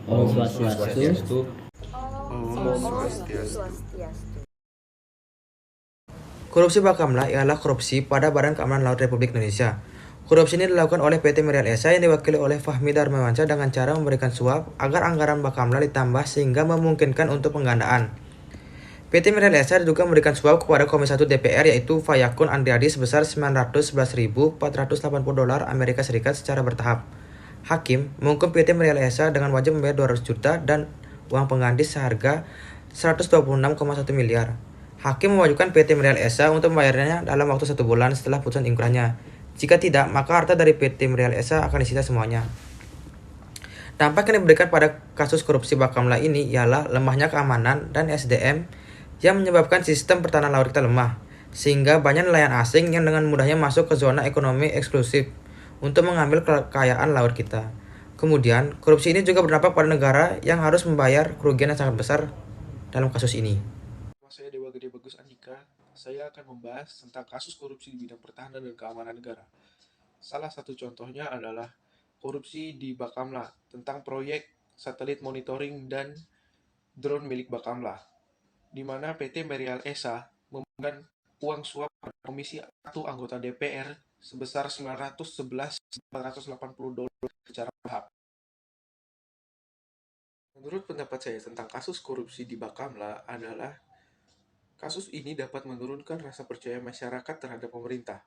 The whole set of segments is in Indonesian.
Om Swastiastu. Om Swastiastu. Korupsi Bakamla ialah korupsi pada Badan Keamanan Laut Republik Indonesia. Korupsi ini dilakukan oleh PT Merial Esa yang diwakili oleh Fahmi Darmawansyah dengan cara memberikan suap agar anggaran Bakamla ditambah sehingga memungkinkan untuk penggandaan. PT Merial Esa diduga memberikan suap kepada Komisi 1 DPR yaitu Fayakun Andriadi sebesar 911.480 dolar Amerika Serikat secara bertahap. Hakim menghukum PT Merial Esa dengan wajib membayar 200 juta dan uang pengganti seharga 126,1 miliar. Hakim mewajibkan PT Merial Esa untuk membayarnya dalam waktu 1 bulan setelah putusan inkrahnya. Jika tidak, maka harta dari PT Merial Esa akan disita semuanya. Dampak yang diberikan pada kasus korupsi Bakamla ini ialah lemahnya keamanan dan SDM yang menyebabkan sistem pertahanan laut kita lemah, sehingga banyak nelayan asing yang dengan mudahnya masuk ke zona ekonomi eksklusif untuk mengambil kekayaan laut kita. Kemudian, korupsi ini juga berdampak pada negara yang harus membayar kerugian yang sangat besar dalam kasus ini. Saya Dewa Gede Bagus Andika. Saya akan membahas tentang kasus korupsi di bidang pertahanan dan keamanan negara. Salah satu contohnya adalah korupsi di Bakamla tentang proyek satelit monitoring dan drone milik Bakamla, di mana PT Merial Esa memberikan uang suap pada Komisi 1 anggota DPR sebesar 911.480 dolar secara bertahap. Menurut pendapat saya tentang kasus korupsi di Bakamla adalah kasus ini dapat menurunkan rasa percaya masyarakat terhadap pemerintah.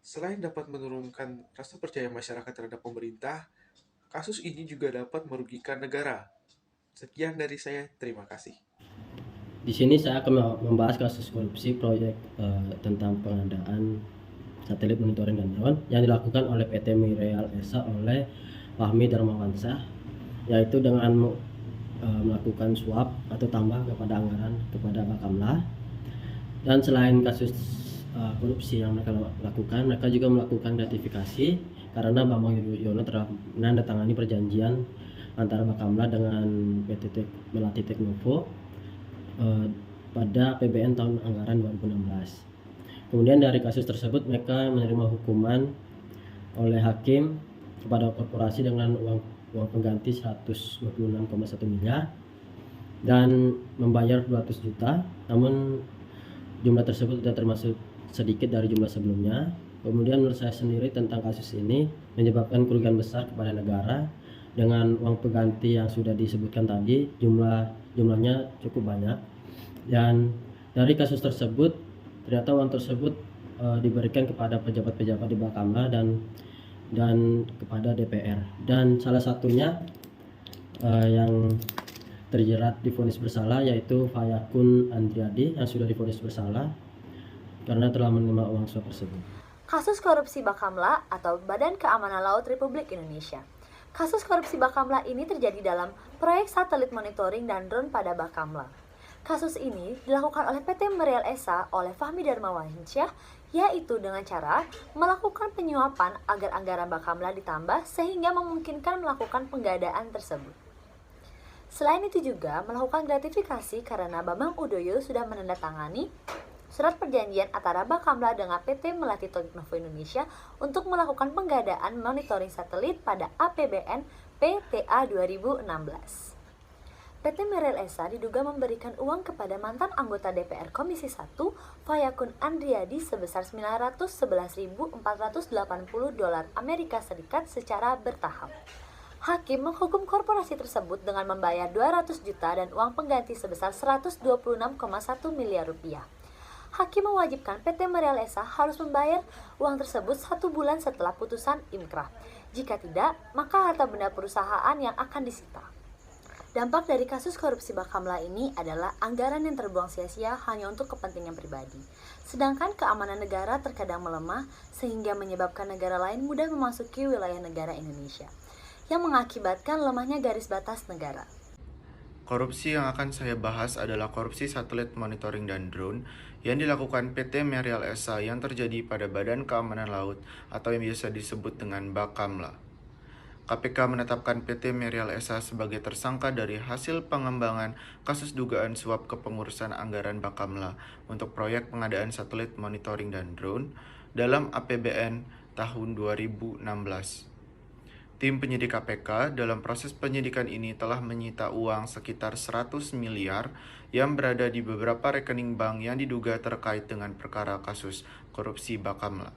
Selain dapat menurunkan rasa percaya masyarakat terhadap pemerintah, kasus ini juga dapat merugikan negara. Sekian dari saya, terima kasih. Di sini saya akan membahas kasus korupsi proyek tentang pengadaan satelit monitoring dan drone yang dilakukan oleh PT Merial Esa oleh Fahmi Darmawansyah, yaitu dengan melakukan suap atau tambah kepada anggaran kepada Bakamla. Dan selain kasus korupsi yang mereka lakukan, mereka juga melakukan gratifikasi karena Bambang Yudhoyono telah menandatangani perjanjian antara Bakamla dengan PT Melati Teknovo pada APBN tahun anggaran 2016. Kemudian dari kasus tersebut mereka menerima hukuman oleh hakim kepada korporasi dengan uang pengganti 126,1 miliar dan membayar 200 juta, namun jumlah tersebut tidak termasuk sedikit dari jumlah sebelumnya. Kemudian menurut saya sendiri tentang kasus ini menyebabkan kerugian besar kepada negara dengan uang pengganti yang sudah disebutkan tadi jumlahnya cukup banyak. Dan dari kasus tersebut ternyata uang tersebut diberikan kepada pejabat-pejabat di Bakamla dan kepada DPR. Dan salah satunya yang terjerat divonis bersalah yaitu Fayakun Andriadi yang sudah divonis bersalah karena telah menerima uang suap tersebut. Kasus korupsi Bakamla atau Badan Keamanan Laut Republik Indonesia. Kasus korupsi Bakamla ini terjadi dalam proyek satelit monitoring dan drone pada Bakamla. Kasus ini dilakukan oleh PT Merial Esa oleh Fahmi Darmawansyah, yaitu dengan cara melakukan penyuapan agar anggaran Bakamla ditambah sehingga memungkinkan melakukan penggadaan tersebut. Selain itu juga melakukan gratifikasi karena Bambang Yudhoyono sudah menandatangani surat perjanjian antara Bakamla dengan PT Melati Teknovo Indonesia untuk melakukan penggadaan monitoring satelit pada APBN PTA 2016. PT Merial Esa diduga memberikan uang kepada mantan anggota DPR Komisi 1 Fayakun Andriadi sebesar 911.480 dolar Amerika Serikat secara bertahap. Hakim menghukum korporasi tersebut dengan membayar 200 juta dan uang pengganti sebesar 126,1 miliar rupiah. Hakim mewajibkan PT Merial Esa harus membayar uang tersebut 1 bulan setelah putusan inkrah. Jika tidak, maka harta benda perusahaan yang akan disita. Dampak dari kasus korupsi Bakamla ini adalah anggaran yang terbuang sia-sia hanya untuk kepentingan pribadi. Sedangkan keamanan negara terkadang melemah sehingga menyebabkan negara lain mudah memasuki wilayah negara Indonesia, yang mengakibatkan lemahnya garis batas negara. Korupsi yang akan saya bahas adalah korupsi satelit monitoring dan drone yang dilakukan PT Merial Esa yang terjadi pada Badan Keamanan Laut atau yang biasa disebut dengan Bakamla. KPK menetapkan PT Merial Esa sebagai tersangka dari hasil pengembangan kasus dugaan suap kepengurusan anggaran Bakamla untuk proyek pengadaan satelit monitoring dan drone dalam APBN tahun 2016. Tim penyidik KPK dalam proses penyidikan ini telah menyita uang sekitar 100 miliar yang berada di beberapa rekening bank yang diduga terkait dengan perkara kasus korupsi Bakamla.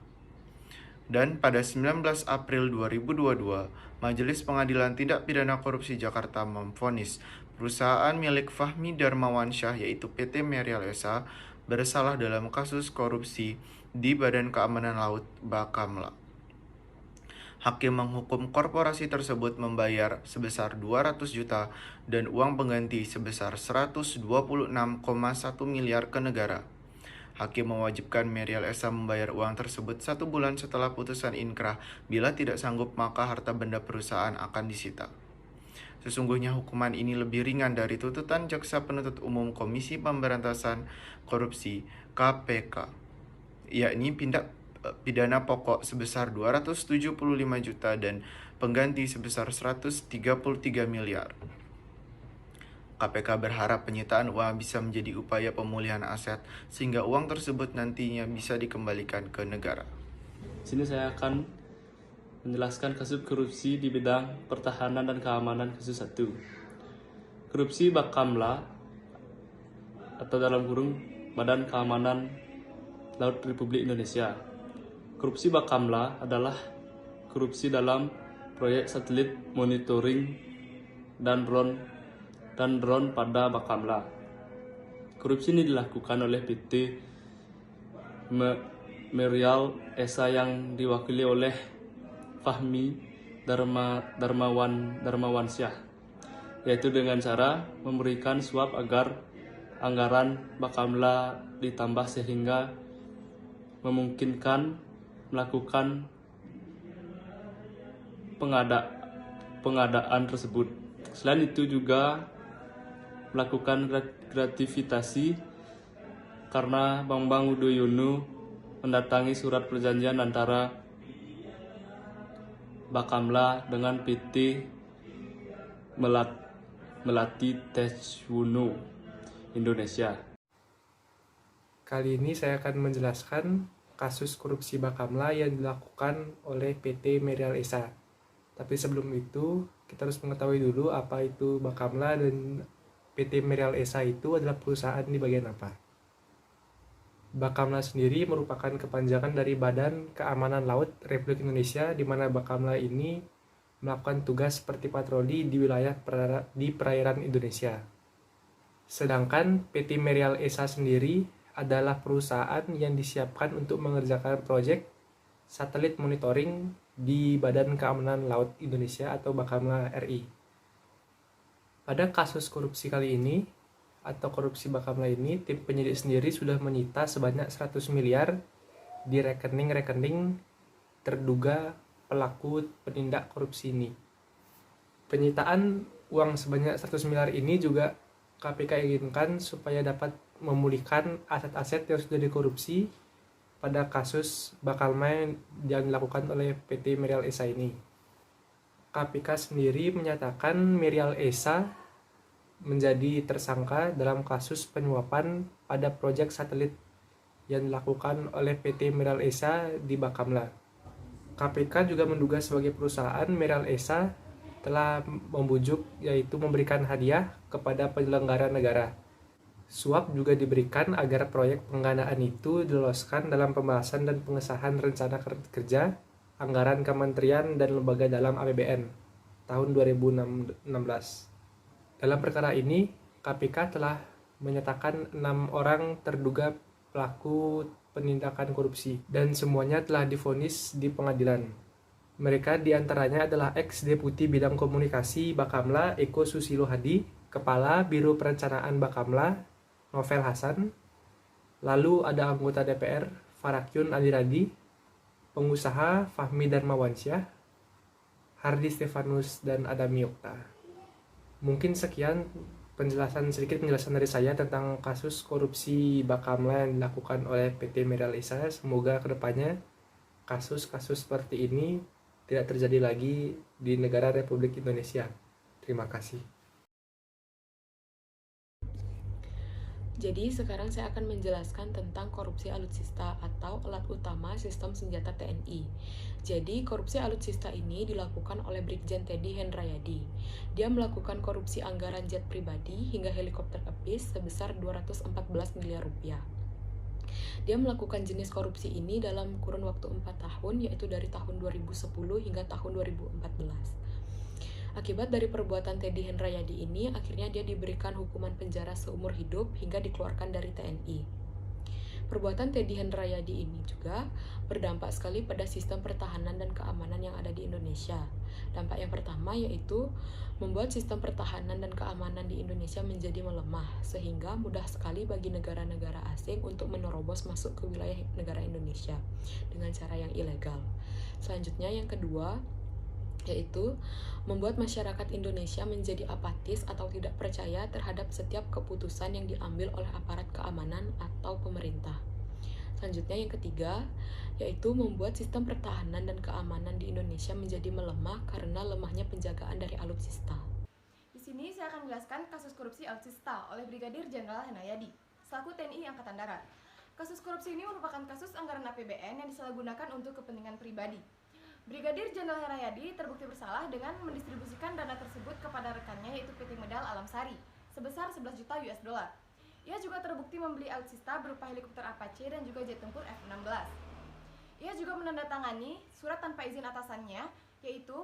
Dan pada 19 April 2022, Majelis Pengadilan Tindak Pidana Korupsi Jakarta memvonis perusahaan milik Fahmi Darmawansyah yaitu PT Merial Esa bersalah dalam kasus korupsi di Badan Keamanan Laut Bakamla. Hakim menghukum korporasi tersebut membayar sebesar 200 juta dan uang pengganti sebesar 126,1 miliar ke negara. Hakim mewajibkan Merial Esa membayar uang tersebut 1 bulan setelah putusan inkrah. Bila tidak sanggup, maka harta benda perusahaan akan disita. Sesungguhnya hukuman ini lebih ringan dari tuntutan Jaksa Penuntut Umum Komisi Pemberantasan Korupsi (KPK), yakni pidana pokok sebesar 275 juta dan pengganti sebesar 133 miliar. KPK berharap penyitaan uang bisa menjadi upaya pemulihan aset sehingga uang tersebut nantinya bisa dikembalikan ke negara. Sini saya akan menjelaskan kasus korupsi di bidang pertahanan dan keamanan kasus 1. Korupsi Bakamla atau dalam kurung Badan Keamanan Laut Republik Indonesia. Korupsi Bakamla adalah korupsi dalam proyek satelit monitoring dan drone pada Bakamla. Korupsi ini dilakukan oleh PT Merial Esa yang diwakili oleh Fahmi Darmawansyah, yaitu dengan cara memberikan suap agar anggaran Bakamla ditambah sehingga memungkinkan melakukan pengadaan tersebut. Selain itu juga melakukan gratifikasi karena Bambang Yudhoyono mendatangi surat perjanjian antara Bakamla dengan PT Melati Techwuno Indonesia. Kali ini saya akan menjelaskan kasus korupsi Bakamla yang dilakukan oleh PT Merial Esa. Tapi sebelum itu, kita harus mengetahui dulu apa itu Bakamla dan PT Merial Esa itu adalah perusahaan di bagian apa. Bakamla sendiri merupakan kepanjangan dari Badan Keamanan Laut Republik Indonesia, di mana Bakamla ini melakukan tugas seperti patroli di wilayah di perairan Indonesia. Sedangkan PT Merial Esa sendiri adalah perusahaan yang disiapkan untuk mengerjakan proyek satelit monitoring di Badan Keamanan Laut Indonesia atau Bakamla RI. Pada kasus korupsi kali ini, atau korupsi Bakamla ini, tim penyidik sendiri sudah menyita sebanyak 100 miliar di rekening-rekening terduga pelaku penindak korupsi ini. Penyitaan uang sebanyak 100 miliar ini juga KPK inginkan supaya dapat memulihkan aset-aset yang sudah dikorupsi pada kasus Bakamla yang dilakukan oleh PT Merial Esa ini. KPK sendiri menyatakan Merial Esa menjadi tersangka dalam kasus penyuapan pada proyek satelit yang dilakukan oleh PT Merial Esa di Bakamla. KPK juga menduga sebagai perusahaan Merial Esa telah membujuk, yaitu memberikan hadiah kepada penyelenggara negara. Suap juga diberikan agar proyek pengadaan itu diloloskan dalam pembahasan dan pengesahan rencana kerja anggaran kementerian dan lembaga dalam APBN tahun 2016. Dalam perkara ini, KPK telah menyatakan 6 orang terduga pelaku penindakan korupsi dan semuanya telah divonis di pengadilan. Mereka diantaranya adalah ex-deputi bidang komunikasi Bakamla Eko Susilo Hadi, Kepala Biro Perencanaan Bakamla Novel Hasan, lalu ada anggota DPR Farakyun Aliradi, pengusaha Fahmi Darmawansyah, Hardi Stefanus, dan Adami Okta. Mungkin sekian sedikit penjelasan dari saya tentang kasus korupsi Bakamla yang dilakukan oleh PT Merial Esa. Semoga kedepannya kasus-kasus seperti ini tidak terjadi lagi di negara Republik Indonesia. Terima kasih. Jadi sekarang saya akan menjelaskan tentang korupsi alutsista atau alat utama sistem senjata TNI. Jadi korupsi alutsista ini dilakukan oleh Brigjen Teddy Henrayadi. Dia melakukan korupsi anggaran jet pribadi hingga helikopter Apis sebesar 214 miliar rupiah. Dia melakukan jenis korupsi ini dalam kurun waktu 4 tahun, yaitu dari tahun 2010 hingga tahun 2014. Akibat dari perbuatan Teddy Henrayadi ini, akhirnya dia diberikan hukuman penjara seumur hidup hingga dikeluarkan dari TNI. Perbuatan Teddy Henrayadi ini juga berdampak sekali pada sistem pertahanan dan keamanan yang ada di Indonesia. Dampak yang pertama yaitu membuat sistem pertahanan dan keamanan di Indonesia menjadi melemah, sehingga mudah sekali bagi negara-negara asing untuk menerobos masuk ke wilayah negara Indonesia dengan cara yang ilegal. Selanjutnya yang kedua, yaitu membuat masyarakat Indonesia menjadi apatis atau tidak percaya terhadap setiap keputusan yang diambil oleh aparat keamanan atau pemerintah. Selanjutnya yang ketiga, yaitu membuat sistem pertahanan dan keamanan di Indonesia menjadi melemah karena lemahnya penjagaan dari alutsista. Di sini saya akan menjelaskan kasus korupsi alutsista oleh Brigadir Jenderal Henrayadi, selaku TNI Angkatan Darat. Kasus korupsi ini merupakan kasus anggaran APBN yang disalahgunakan untuk kepentingan pribadi. Brigadir Jenderal Henrayadi terbukti bersalah dengan mendistribusikan dana tersebut kepada rekannya yaitu PT Medal Alam Sari sebesar 11 juta US dollar. Ia juga terbukti membeli alutsista berupa helikopter Apache dan juga jet tempur F-16. Ia juga menandatangani surat tanpa izin atasannya yaitu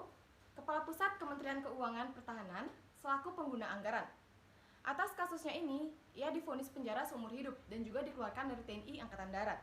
Kepala Pusat Kementerian Keuangan Pertahanan selaku pengguna anggaran. Atas kasusnya ini, ia divonis penjara seumur hidup dan juga dikeluarkan dari TNI Angkatan Darat.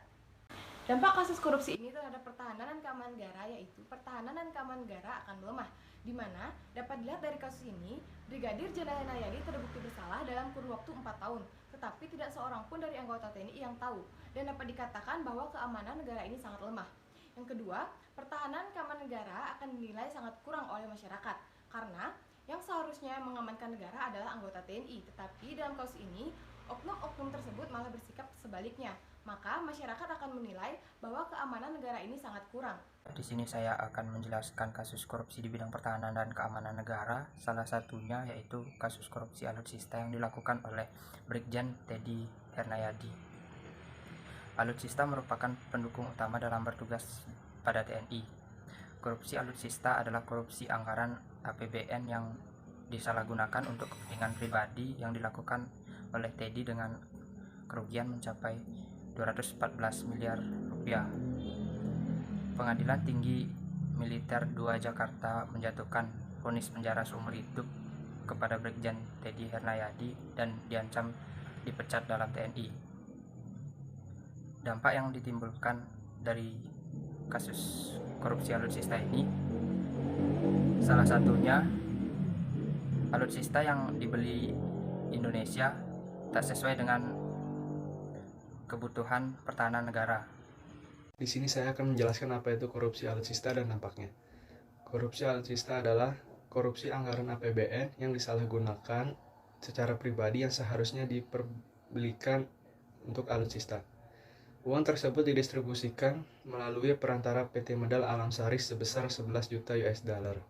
Dampak kasus korupsi ini terhadap pertahanan dan keamanan negara yaitu pertahanan dan keamanan negara akan melemah, di mana dapat dilihat dari kasus ini, Brigadir Jenderal Henrayadi terbukti bersalah dalam kurun waktu 4 tahun, tetapi tidak seorang pun dari anggota TNI yang tahu, dan dapat dikatakan bahwa keamanan negara ini sangat lemah. Yang kedua, pertahanan keamanan negara akan dinilai sangat kurang oleh masyarakat, karena yang seharusnya mengamankan negara adalah anggota TNI, tetapi dalam kasus ini, oknum-oknum tersebut malah bersikap sebaliknya. Maka masyarakat akan menilai bahwa keamanan negara ini sangat kurang. Di sini saya akan menjelaskan kasus korupsi di bidang pertahanan dan keamanan negara. Salah satunya yaitu kasus korupsi alutsista yang dilakukan oleh Brigjen Teddy Henrayadi. Alutsista merupakan pendukung utama dalam bertugas pada TNI. Korupsi alutsista adalah korupsi anggaran APBN yang disalahgunakan untuk kepentingan pribadi yang dilakukan oleh Teddy dengan kerugian mencapai 214 miliar rupiah. Pengadilan Tinggi Militer 2 Jakarta menjatuhkan vonis penjara seumur hidup kepada Brigjen Teddy Henrayadi dan diancam dipecat dalam TNI. Dampak yang ditimbulkan dari kasus korupsi alutsista ini, salah satunya alutsista yang dibeli Indonesia tak sesuai dengan kebutuhan pertahanan negara. Di sini saya akan menjelaskan apa itu korupsi alutsista dan dampaknya. Korupsi alutsista adalah korupsi anggaran APBN yang disalahgunakan secara pribadi yang seharusnya diperbelikan untuk alutsista. Uang tersebut didistribusikan melalui perantara PT Medal Alam Sari sebesar 11 juta US dollar.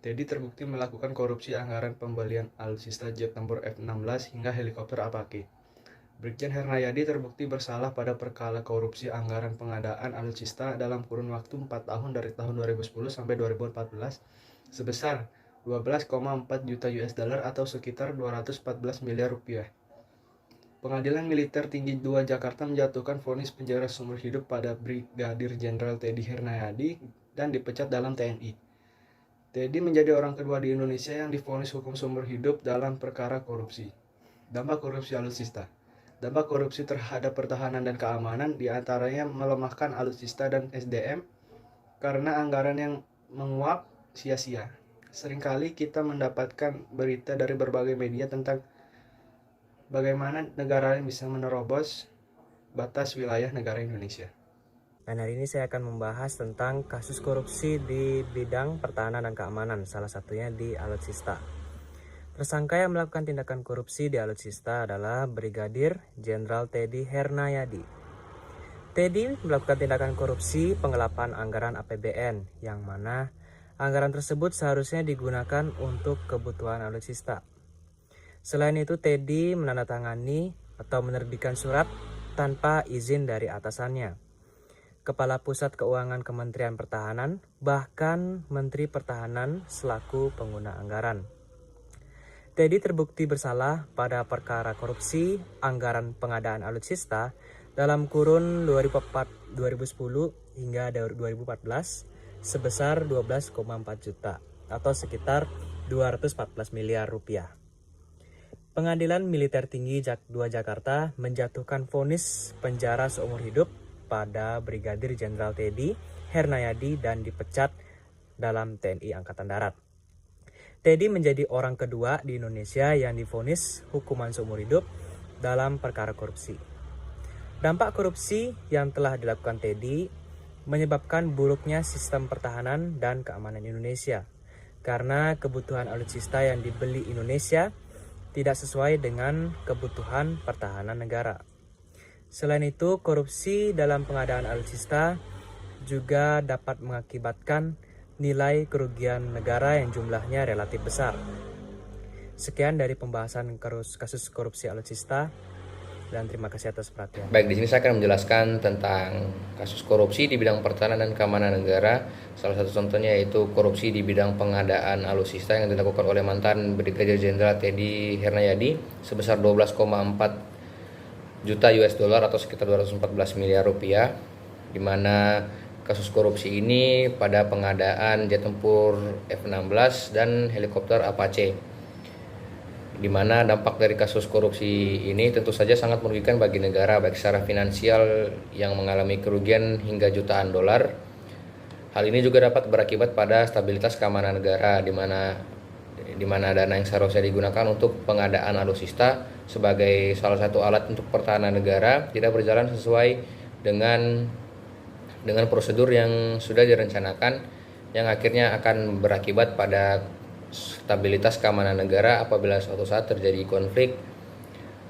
Teddy terbukti melakukan korupsi anggaran pembelian alutsista jet tempur F-16 hingga helikopter Apache. Brigjen Henrayadi terbukti bersalah pada perkara korupsi anggaran pengadaan alutsista dalam kurun waktu 4 tahun dari tahun 2010 sampai 2014 sebesar 12,4 juta US dollar atau sekitar 214 miliar rupiah. Pengadilan Militer Tinggi 2 Jakarta menjatuhkan vonis penjara seumur hidup pada Brigadir Jenderal Teddy Henrayadi dan dipecat dalam TNI. Teddy menjadi orang kedua di Indonesia yang divonis hukum seumur hidup dalam perkara korupsi. Dampak korupsi alutsista. Dampak korupsi terhadap pertahanan dan keamanan diantaranya melemahkan alutsista dan SDM karena anggaran yang menguap sia-sia. Seringkali kita mendapatkan berita dari berbagai media tentang bagaimana negara lain bisa menerobos batas wilayah negara Indonesia. Dan hari ini saya akan membahas tentang kasus korupsi di bidang pertahanan dan keamanan, salah satunya di alutsista. Tersangka yang melakukan tindakan korupsi di alutsista adalah Brigadir Jenderal Teddy Henrayadi. Teddy melakukan tindakan korupsi penggelapan anggaran APBN, yang mana anggaran tersebut seharusnya digunakan untuk kebutuhan alutsista. Selain itu, Teddy menandatangani atau menerbitkan surat tanpa izin dari atasannya, Kepala Pusat Keuangan Kementerian Pertahanan, bahkan Menteri Pertahanan selaku pengguna anggaran. Teddy terbukti bersalah pada perkara korupsi anggaran pengadaan alutsista dalam kurun 2010 hingga 2014 sebesar 12,4 juta atau sekitar 214 miliar rupiah. Pengadilan Militer Tinggi 2 Jakarta menjatuhkan vonis penjara seumur hidup pada Brigadir Jenderal Teddy Hernayadi dan dipecat dalam TNI Angkatan Darat. Teddy menjadi orang kedua di Indonesia yang divonis hukuman seumur hidup dalam perkara korupsi. Dampak korupsi yang telah dilakukan Teddy menyebabkan buruknya sistem pertahanan dan keamanan Indonesia karena kebutuhan alutsista yang dibeli Indonesia tidak sesuai dengan kebutuhan pertahanan negara. Selain itu, korupsi dalam pengadaan alutsista juga dapat mengakibatkan nilai kerugian negara yang jumlahnya relatif besar. Sekian dari pembahasan kasus korupsi alutsista, dan terima kasih atas perhatian. Baik, di sini saya akan menjelaskan tentang kasus korupsi di bidang pertahanan dan keamanan negara. Salah satu contohnya yaitu korupsi di bidang pengadaan alutsista yang dilakukan oleh mantan Brigadir Jenderal Teddy Hernayadi sebesar 12,4 juta US dollar atau sekitar 214 miliar rupiah, di mana kasus korupsi ini pada pengadaan jet tempur F-16 dan helikopter Apache, di mana dampak dari kasus korupsi ini tentu saja sangat merugikan bagi negara, baik secara finansial yang mengalami kerugian hingga jutaan dolar. Hal ini juga dapat berakibat pada stabilitas keamanan negara, di mana dana yang seharusnya digunakan untuk pengadaan alutsista sebagai salah satu alat untuk pertahanan negara tidak berjalan sesuai dengan prosedur yang sudah direncanakan, yang akhirnya akan berakibat pada stabilitas keamanan negara apabila suatu saat terjadi konflik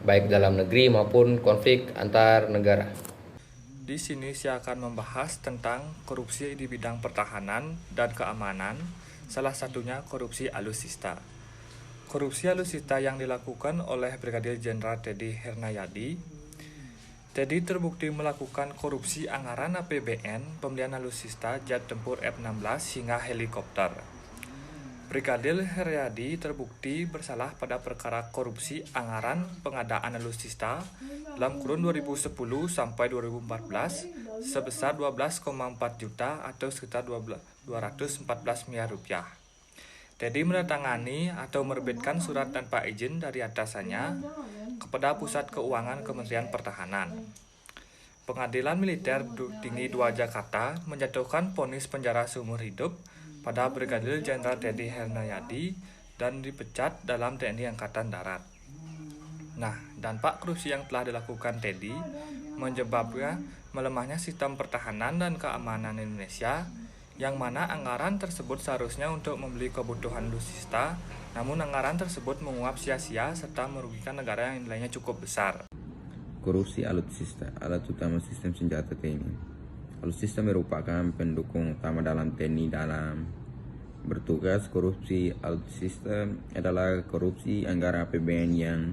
baik dalam negeri maupun konflik antar negara. Di sini saya akan membahas tentang korupsi di bidang pertahanan dan keamanan, salah satunya korupsi alutsista. Korupsi alutsista yang dilakukan oleh Brigadir Jenderal Teddy Hernayadi. Teddy terbukti melakukan korupsi anggaran APBN, pembelian alutsista, jet tempur F-16 hingga helikopter. Brigadir Hernayadi terbukti bersalah pada perkara korupsi anggaran pengadaan alutsista dalam kurun 2010 sampai 2014 sebesar 12,4 juta atau sekitar 214 miliar rupiah. Teddy menandatangani atau menerbitkan surat tanpa izin dari atasannya kepada Pusat Keuangan Kementerian Pertahanan. Pengadilan Militer Tinggi 2 Jakarta menjatuhkan vonis penjara seumur hidup pada Brigadir Jenderal Teddy Hernayadi dan dipecat dalam TNI Angkatan Darat. Nah, dampak korupsi yang telah dilakukan Teddy menyebabkan melemahnya sistem pertahanan dan keamanan Indonesia, yang mana anggaran tersebut seharusnya untuk membeli kebutuhan alutsista, namun anggaran tersebut menguap sia-sia serta merugikan negara yang nilainya cukup besar. Korupsi alutsista, alat utama sistem senjata TNI. Alutsista merupakan pendukung utama dalam TNI dalam bertugas. Korupsi alutsista adalah korupsi anggaran APBN yang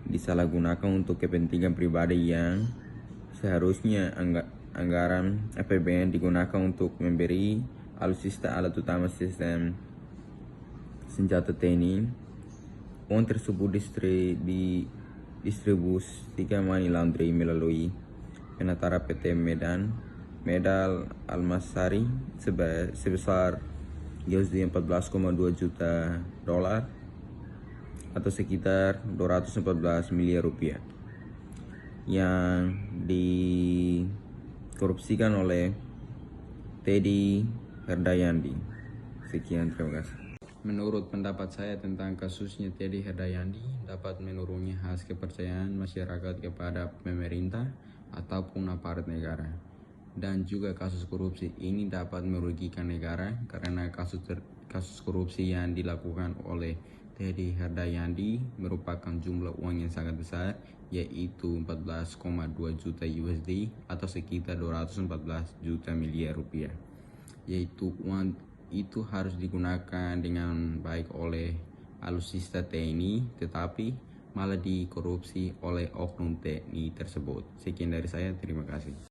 disalahgunakan untuk kepentingan pribadi, yang seharusnya anggaran APBN digunakan untuk memberi alutsista, alat utama sistem senjata TNI. Uang tersebut didistribusikan money laundering melalui penatara PT Medal Almasari sebesar $14,2 juta dolar atau sekitar 214 miliar rupiah yang dikorupsikan oleh Teddy Hernayadi. Sekian, terima kasih. Menurut pendapat saya tentang kasusnya Teddy Hernayadi, dapat menurunnya khas kepercayaan masyarakat kepada pemerintah ataupun aparat negara, dan juga kasus korupsi ini dapat merugikan negara karena kasus korupsi yang dilakukan oleh Teddy Hernayadi merupakan jumlah uang yang sangat besar, yaitu 14,2 juta USD atau sekitar 214 juta miliar rupiah. Yaitu uang itu harus digunakan dengan baik oleh alutsista TNI, tetapi malah dikorupsi oleh oknum TNI tersebut. Sekian dari saya, terima kasih.